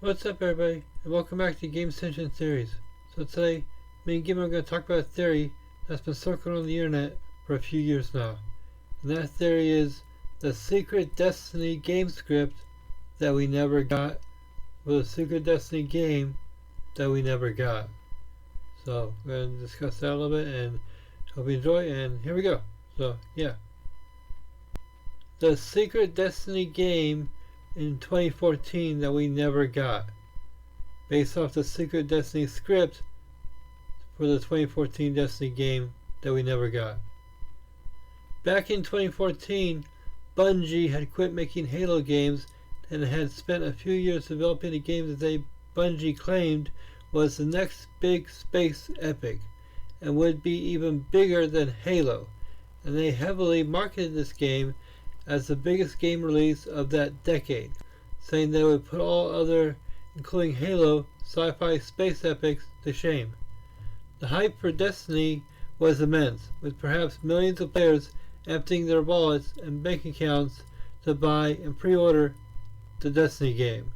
What's up, everybody, and welcome back to Game Extension Theories. So today, me and Gim are going to talk about a theory that's been circling on the internet for a few years now. And that theory is the secret Destiny game script that we never got, or the secret Destiny game that we never got. So we're going to discuss that a little bit and hope you enjoy, and here we go. So yeah. The secret Destiny game in 2014 that we never got, based off the secret Destiny script for the 2014 Destiny game that we never got. Back in 2014, Bungie had quit making Halo games and had spent a few years developing a game that Bungie claimed was the next big space epic and would be even bigger than Halo, and they heavily marketed this game as the biggest game release of that decade, saying they would put all other, including Halo, sci-fi space epics to shame. The hype for Destiny was immense, with perhaps millions of players emptying their wallets and bank accounts to buy and pre-order the Destiny game,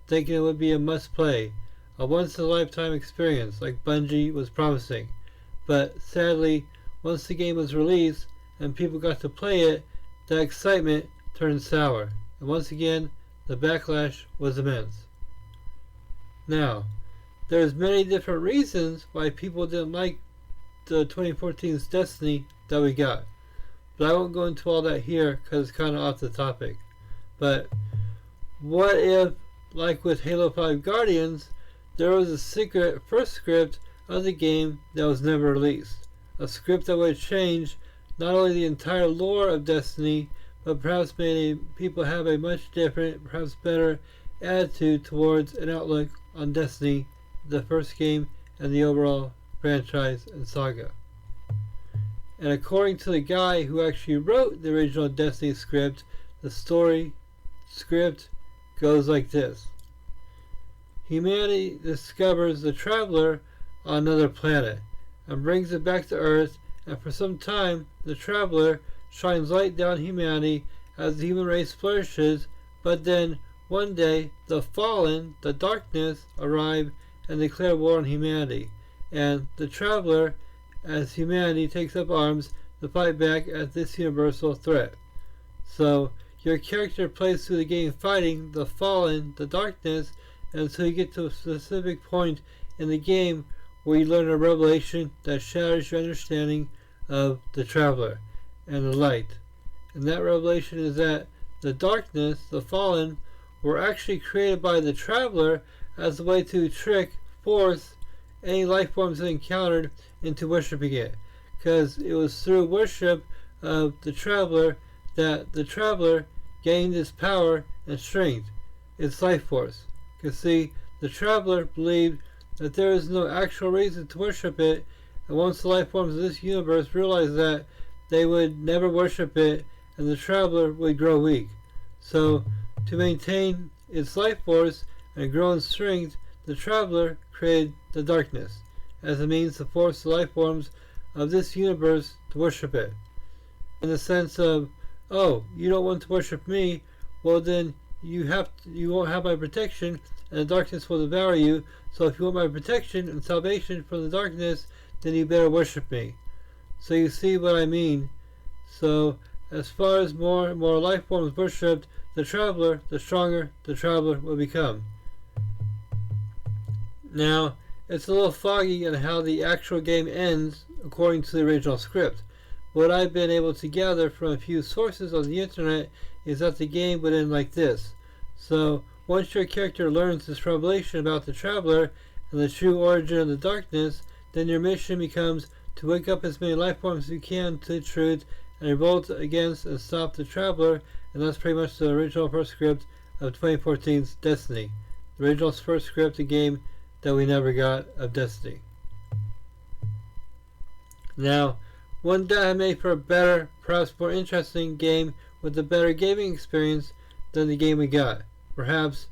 thinking it would be a must-play, a once-in-a-lifetime experience like Bungie was promising. But sadly, once the game was released and people got to play it, the excitement turned sour, and once again, the backlash was immense. Now, there's many different reasons why people didn't like the 2014's Destiny that we got, but I won't go into all that here because it's kind of off the topic. But what if, like with Halo 5 Guardians, there was a secret first script of the game that was never released, a script that would change not only the entire lore of Destiny, but perhaps made people have a much different, perhaps better attitude towards an outlook on Destiny, the first game, and the overall franchise and saga. And according to the guy who actually wrote the original Destiny script, the story script goes like this. Humanity discovers the Traveler on another planet and brings it back to Earth, and for some time the Traveler shines light down humanity as the human race flourishes, but then one day the Fallen, the Darkness, arrive and declare war on humanity, and the Traveler, as humanity takes up arms to fight back at this universal threat. So your character plays through the game fighting the Fallen, the Darkness, until you get to a specific point in the game where you learn a revelation that shatters your understanding of the Traveler and the light. And that revelation is that the Darkness, the Fallen, were actually created by the Traveler as a way to trick, force any life forms they encountered into worshipping it. Because it was through worship of the Traveler that the Traveler gained its power and strength, its life force. Because see, the Traveler believed that there is no actual reason to worship it, and once the life forms of this universe realized that, they would never worship it, and the Traveler would grow weak. So, to maintain its life force and grow in strength, the Traveler created the Darkness as a means to force the life forms of this universe to worship it. In the sense of, oh, you don't want to worship me, well then you won't have my protection, and the Darkness will devour you. So if you want my protection and salvation from the Darkness, then you better worship me. So you see what I mean. So as far as more and more life forms worshipped the Traveler, the stronger the Traveler will become. Now, it's a little foggy on how the actual game ends according to the original script. What I've been able to gather from a few sources on the internet is that the game would end like this. So once your character learns this revelation about the Traveler and the true origin of the Darkness, then your mission becomes to wake up as many life forms as you can to the truth and revolt against and stop the Traveler, and that's pretty much the original first script of 2014's Destiny. The original first script, the game that we never got of Destiny. Now, one that made for a better, perhaps more interesting game with a better gaming experience than the game we got. Perhaps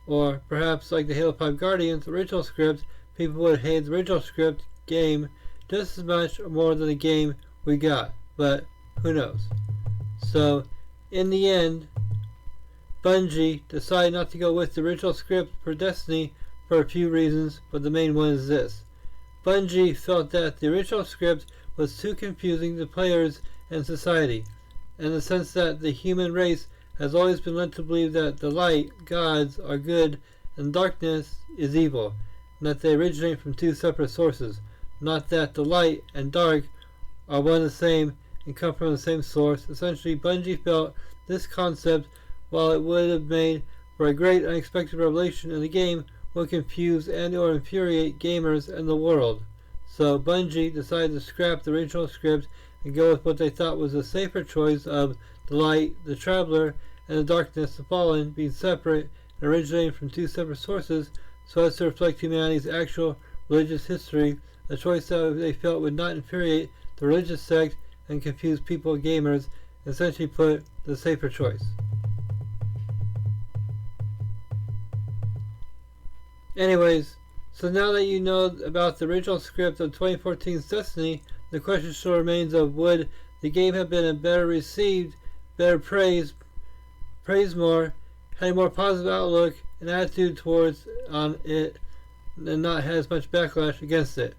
like the Halo 5 Guardians original script, people would hate the original script game just as much or more than the game we got, but who knows. So in the end, Bungie decided not to go with the original script for Destiny for a few reasons, but the main one is this. Bungie felt that the original script was too confusing to players and society, in the sense that the human race has always been led to believe that the light, gods, are good and darkness is evil, and that they originate from two separate sources, not that the light and dark are one and the same and come from the same source. Essentially, Bungie felt this concept, while it would have made for a great unexpected revelation in the game, would confuse and or infuriate gamers and the world. So Bungie decided to scrap the original script and go with what they thought was a safer choice of the light, the traveler, and the darkness, the fallen, being separate and originating from two separate sources, so as to reflect humanity's actual religious history, a choice that they felt would not infuriate the religious sect and confuse people and gamers, and essentially put the safer choice. Anyways, so now that you know about the original script of 2014's Destiny, the question still remains of would the game have been better received, better praised more, had a more positive outlook and attitude towards on it, and not had as much backlash against it,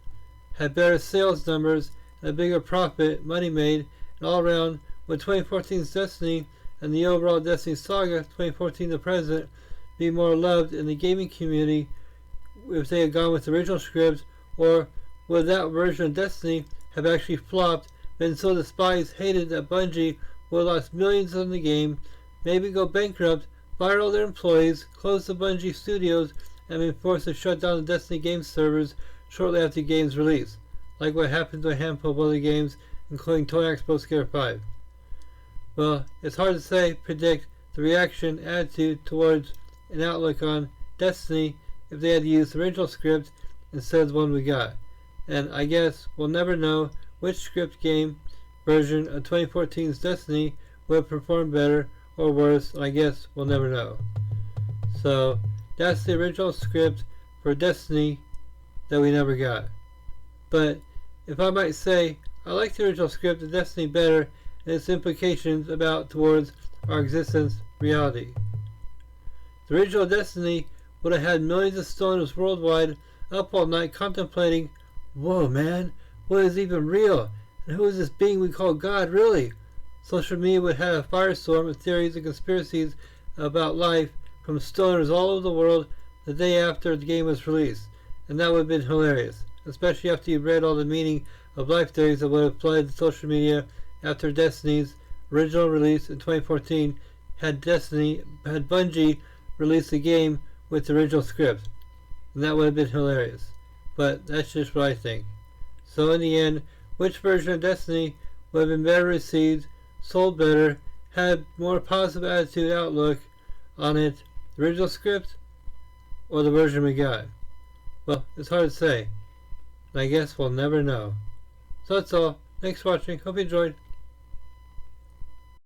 had better sales numbers and a bigger profit, money made, and all around would 2014's Destiny and the overall Destiny saga, 2014 to present, be more loved in the gaming community if they had gone with the original script, or would that version of Destiny have actually flopped, been so despised, hated that Bungie would have lost millions on the game, maybe go bankrupt, fire all their employees, close the Bungie studios, and been forced to shut down the Destiny game servers shortly after the game's release, like what happened to a handful of other games, including Tony Hawk's Pro Skater 5. Well, it's hard to say, predict the reaction, attitude towards an outlook on Destiny if they had used the original script instead of the one we got. And I guess we'll never know which script game version of 2014's Destiny would have performed better or worse, and I guess we'll never know. So that's the original script for Destiny that we never got. But if I might say, I like the original script of Destiny better and its implications about towards our existence reality. The original Destiny would have had millions of stoners worldwide up all night contemplating, whoa man, what is even real? And who is this being we call God really? Social media would have a firestorm of theories and conspiracies about life from stoners all over the world the day after the game was released. And that would have been hilarious, especially after you read all the meaning of life theories that would have flooded social media after Destiny's original release in 2014 had Bungie released the game with the original script. And that would have been hilarious. But that's just what I think. So in the end, which version of Destiny would have been better received, sold better, had more positive attitude outlook on it, the original script or the version we got? Well, it's hard to say. And I guess we'll never know. So that's all. Thanks for watching. Hope you enjoyed.